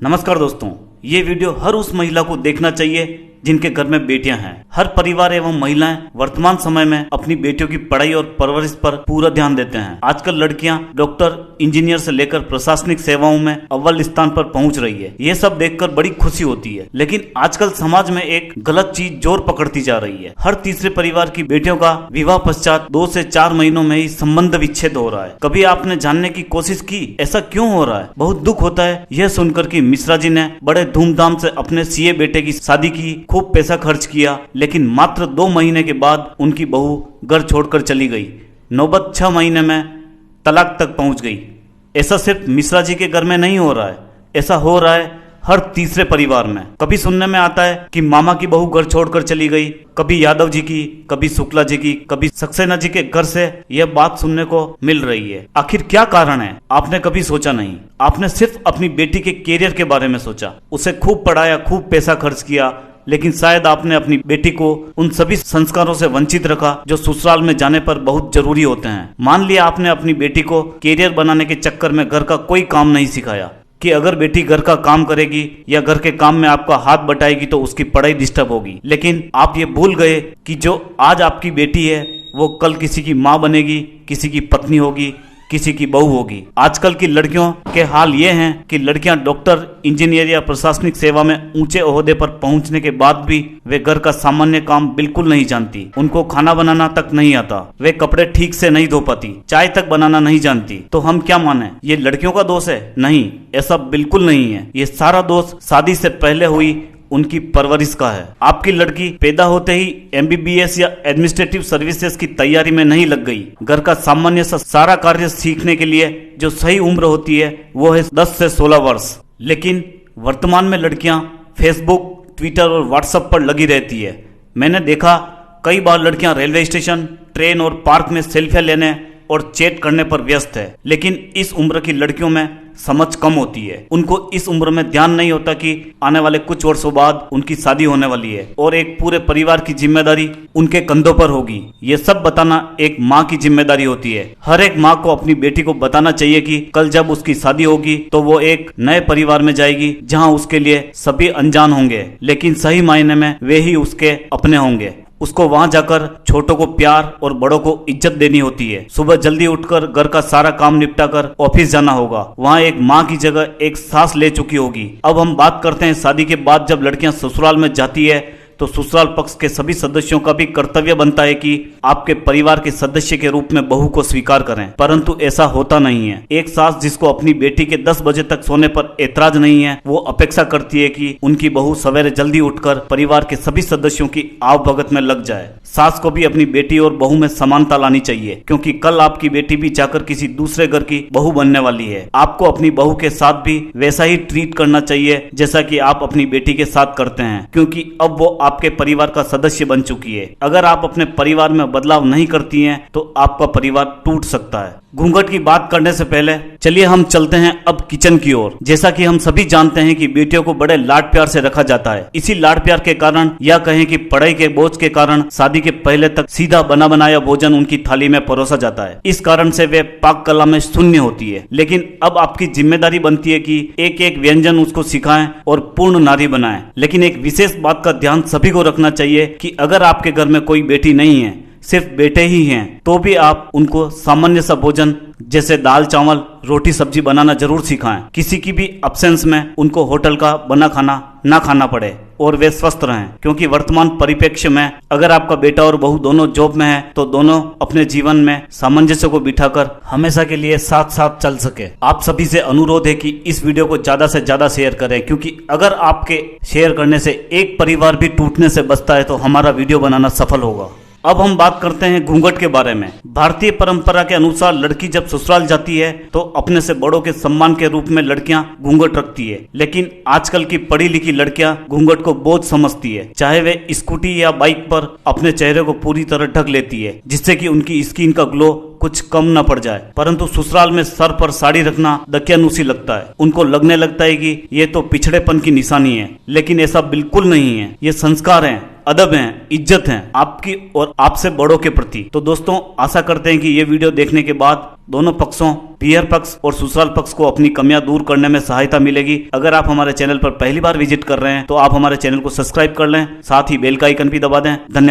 नमस्कार दोस्तों, ये वीडियो हर उस महिला को देखना चाहिए जिनके घर में बेटियां हैं। हर परिवार एवं महिलाएं वर्तमान समय में अपनी बेटियों की पढ़ाई और परवरिश पर पूरा ध्यान देते हैं। आजकल लड़कियां डॉक्टर, इंजीनियर से लेकर प्रशासनिक सेवाओं में अव्वल स्थान पर पहुंच रही है। ये सब देखकर बड़ी खुशी होती है, लेकिन आजकल समाज में एक गलत चीज जोर पकड़ती जा रही है। हर तीसरे परिवार की बेटियों का विवाह पश्चात 2 से 4 महीनों में ही संबंध विच्छेद हो रहा है। कभी आपने जानने की कोशिश की ऐसा क्यों हो रहा है? बहुत दुख होता है यह सुनकर कि मिश्रा जी ने बड़े धूमधाम से अपने सीए बेटे की शादी की, खूब पैसा खर्च किया, लेकिन मात्र 2 महीने के बाद उनकी बहू घर छोड़कर चली गई। नौबत 6 महीने में तलाक तक पहुंच गई। ऐसा सिर्फ मिश्रा जी के घर में नहीं हो रहा है, ऐसा हो रहा है हर तीसरे परिवार में। कभी सुनने में आता है कि मामा की बहू घर छोड़कर चली गई, कभी यादव जी की, कभी शुक्ला जी की, कभी सक्सेना जी के घर से यह बात सुनने को मिल रही है। आखिर क्या कारण है? आपने कभी सोचा नहीं। आपने सिर्फ अपनी बेटी के कैरियर के बारे में सोचा, उसे खूब पढ़ाया, खूब पैसा खर्च किया, लेकिन शायद आपने अपनी बेटी को उन सभी संस्कारों से वंचित रखा जो ससुराल में जाने पर बहुत जरूरी होते हैं। मान लिया आपने अपनी बेटी को कैरियर बनाने के चक्कर में घर का कोई काम नहीं सिखाया कि अगर बेटी घर का काम करेगी या घर के काम में आपका हाथ बटाएगी तो उसकी पढ़ाई डिस्टर्ब होगी। लेकिन आप ये भूल गए कि जो आज आपकी बेटी है वो कल किसी की माँ बनेगी, किसी की पत्नी होगी, किसी की बहू होगी। आजकल की लड़कियों के हाल ये हैं कि लड़कियां डॉक्टर, इंजीनियर या प्रशासनिक सेवा में ऊंचे ओहदे पर पहुंचने के बाद भी वे घर का सामान्य काम बिल्कुल नहीं जानती। उनको खाना बनाना तक नहीं आता, वे कपड़े ठीक से नहीं धो पाती, चाय तक बनाना नहीं जानती। तो हम क्या माने, ये लड़कियों का दोष है? नहीं, ऐसा बिल्कुल नहीं है। ये सारा दोष शादी से पहले हुई उनकी परवरिश का है। आपकी लड़की पैदा होते ही एमबीबीएस या एडमिनिस्ट्रेटिव सर्विसेज की तैयारी में नहीं लग गई। घर का सामान्य सा सारा कार्य सीखने के लिए जो सही उम्र होती है वो है 10 से 16 वर्ष। लेकिन वर्तमान में लड़कियां फेसबुक, ट्विटर और व्हाट्सएप पर लगी रहती है। मैंने देखा कई बार लड़कियां रेलवे स्टेशन, ट्रेन और पार्क में सेल्फियां लेने और चैट करने पर व्यस्त है। लेकिन इस उम्र की लड़कियों में समझ कम होती है। उनको इस उम्र में ध्यान नहीं होता कि आने वाले कुछ वर्षों बाद उनकी शादी होने वाली है और एक पूरे परिवार की जिम्मेदारी उनके कंधों पर होगी। ये सब बताना एक माँ की जिम्मेदारी होती है। हर एक माँ को अपनी बेटी को बताना चाहिए कि कल जब उसकी शादी होगी तो वो एक नए परिवार में जाएगी जहाँ उसके लिए सभी अनजान होंगे, लेकिन सही मायने में वे ही उसके अपने होंगे। उसको वहां जाकर छोटों को प्यार और बड़ों को इज्जत देनी होती है। सुबह जल्दी उठकर घर का सारा काम निपटा कर ऑफिस जाना होगा। वहां एक माँ की जगह एक सास ले चुकी होगी। अब हम बात करते हैं शादी के बाद जब लड़कियां ससुराल में जाती है तो ससुराल पक्ष के सभी सदस्यों का भी कर्तव्य बनता है कि आपके परिवार के सदस्य के रूप में बहू को स्वीकार करें, परंतु ऐसा होता नहीं है। एक सास जिसको अपनी बेटी के 10 बजे तक सोने पर ऐतराज नहीं है, वो अपेक्षा करती है कि उनकी बहू सवेरे जल्दी उठकर परिवार के सभी सदस्यों की आवभगत में लग जाए। सास को भी अपनी बेटी और बहू में समानता लानी चाहिए, क्योंकि कल आपकी बेटी भी जाकर किसी दूसरे घर की बहू बनने वाली है। आपको अपनी बहू के साथ भी वैसा ही ट्रीट करना चाहिए जैसा कि आप अपनी बेटी के साथ करते हैं, क्योंकि अब वो आपके परिवार का सदस्य बन चुकी है। अगर आप अपने परिवार में बदलाव नहीं करती हैं तो आपका परिवार टूट सकता है। घूंघट की बात करने से पहले चलिए हम चलते हैं अब किचन की ओर। जैसा कि हम सभी जानते हैं कि बेटियों को बड़े लाड प्यार से रखा जाता है। इसी लाड प्यार के कारण या कहें कि पढ़ाई के बोझ के कारण शादी के पहले तक सीधा बना बनाया भोजन उनकी थाली में परोसा जाता है। इस कारण से वे पाक कला में शून्य होती है। लेकिन अब आपकी जिम्मेदारी बनती है कि एक एक व्यंजन उसको सिखाएं और पूर्ण नारी बनाएं। लेकिन एक विशेष बात का ध्यान सभी को रखना चाहिए कि अगर आपके घर में कोई बेटी नहीं है, सिर्फ बेटे ही हैं, तो भी आप उनको सामान्य सा भोजन जैसे दाल, चावल, रोटी, सब्जी बनाना जरूर सिखाएं। किसी की भी अब्सेंस में उनको होटल का बना खाना ना खाना पड़े और वे स्वस्थ रहें, क्योंकि वर्तमान परिप्रेक्ष्य में अगर आपका बेटा और बहू दोनों जॉब में है तो दोनों अपने जीवन में सामंजस्य को बिठाकर हमेशा के लिए साथ साथ चल सके। आप सभी से अनुरोध है कि इस वीडियो को ज्यादा से ज्यादा शेयर करें, क्योंकि अगर आपके शेयर करने से एक परिवार भी टूटने से बचता है तो हमारा वीडियो बनाना सफल होगा। अब हम बात करते हैं घूंघट के बारे में। भारतीय परंपरा के अनुसार लड़की जब ससुराल जाती है तो अपने से बड़ों के सम्मान के रूप में लड़कियां घूंघट रखती है। लेकिन आजकल की पढ़ी लिखी लड़कियां घूंघट को बोझ समझती है। चाहे वे स्कूटी या बाइक पर अपने चेहरे को पूरी तरह ढक लेती है, जिससे कि उनकी स्किन का ग्लो कुछ कम न पड़ जाए। परंतु ससुराल में सर पर साड़ी रखना दकियानूसी लगता है। उनको लगने लगता है कि ये तो पिछड़ेपन की निशानी है, लेकिन ऐसा बिल्कुल नहीं है। ये संस्कार हैं। अदब है, इज्जत है आपकी और आपसे बड़ों के प्रति। तो दोस्तों आशा करते हैं कि ये वीडियो देखने के बाद दोनों पक्षों, पीहर पक्ष और ससुराल पक्ष को अपनी कमियां दूर करने में सहायता मिलेगी। अगर आप हमारे चैनल पर पहली बार विजिट कर रहे हैं तो आप हमारे चैनल को सब्सक्राइब कर लें, साथ ही बेल का आइकन भी दबा दें। धन्यवाद।